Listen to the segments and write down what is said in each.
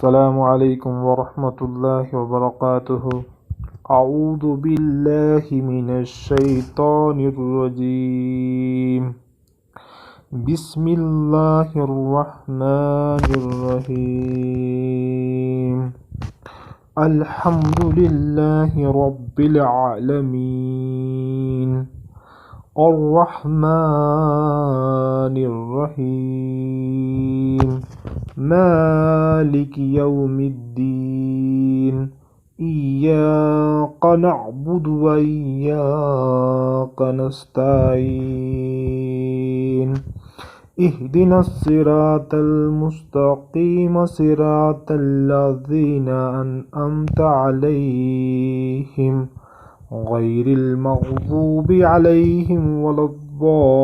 السلام علیکم ورحمۃ اللہ وبرکاتہ۔ اعوذ باللہ من الشیطان الرجیم، بسم اللہ الرحمن الرحیم، الحمد للہ رب العالمین، الرحمن الرحیم، مالک یوم الدین، ایاک نعبد و ایاک نستعین، اہدنا الصراط المستقیم، صراط الذین انعمت علیہم غیر المغضوب علیہم ولا الضالین۔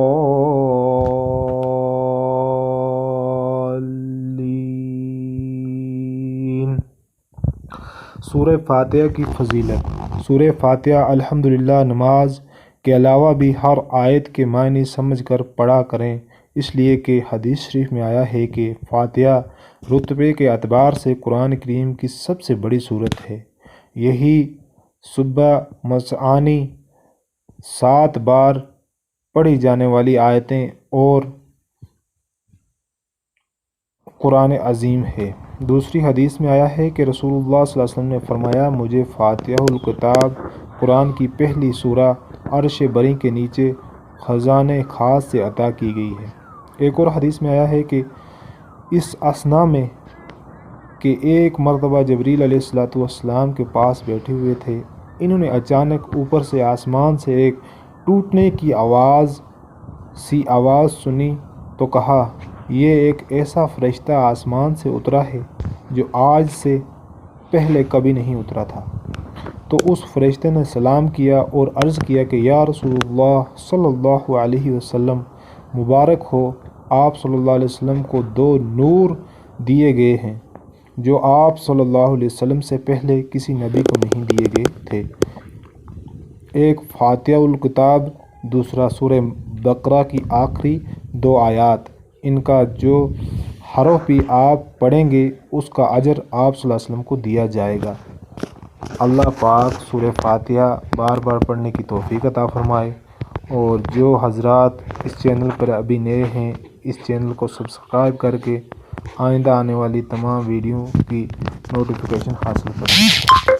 سورہ فاتحہ کی فضیلت۔ سورہ فاتحہ الحمدللہ نماز کے علاوہ بھی ہر آیت کے معنی سمجھ کر پڑھا کریں، اس لیے کہ حدیث شریف میں آیا ہے کہ فاتحہ رتبے کے اعتبار سے قرآن کریم کی سب سے بڑی سورت ہے۔ یہی صبح مسعانی 7 بار پڑھی جانے والی آیتیں اور قرآن عظیم ہے۔ دوسری حدیث میں آیا ہے کہ رسول اللہ صلی اللہ علیہ وسلم نے فرمایا، مجھے فاتحہ الکتاب قرآن کی پہلی سورہ عرش بری کے نیچے خزانہ خاص سے عطا کی گئی ہے۔ ایک اور حدیث میں آیا ہے کہ اس اثنا میں کہ ایک مرتبہ جبریل علیہ السلام کے پاس بیٹھے ہوئے تھے، انہوں نے اچانک اوپر سے آسمان سے ایک ٹوٹنے کی آواز سنی تو کہا، یہ ایک ایسا فرشتہ آسمان سے اترا ہے جو آج سے پہلے کبھی نہیں اترا تھا۔ تو اس فرشتے نے سلام کیا اور عرض کیا کہ یا رسول اللہ صلی اللہ علیہ وسلم، مبارک ہو، آپ صلی اللہ علیہ وسلم کو 2 نور دیے گئے ہیں جو آپ صلی اللہ علیہ وسلم سے پہلے کسی نبی کو نہیں دیے گئے تھے، ایک فاتحہ الکتاب، دوسرا سورہ بقرہ کی آخری 2 آیات، ان کا جو حرف بھی آپ پڑھیں گے اس کا اجر آپ صلی اللہ علیہ وسلم کو دیا جائے گا۔ اللہ پاک سورہ فاتحہ بار بار پڑھنے کی توفیق عطا فرمائے، اور جو حضرات اس چینل پر ابھی نئے ہیں اس چینل کو سبسکرائب کر کے آئندہ آنے والی تمام ویڈیو کی نوٹیفیکیشن حاصل کریں۔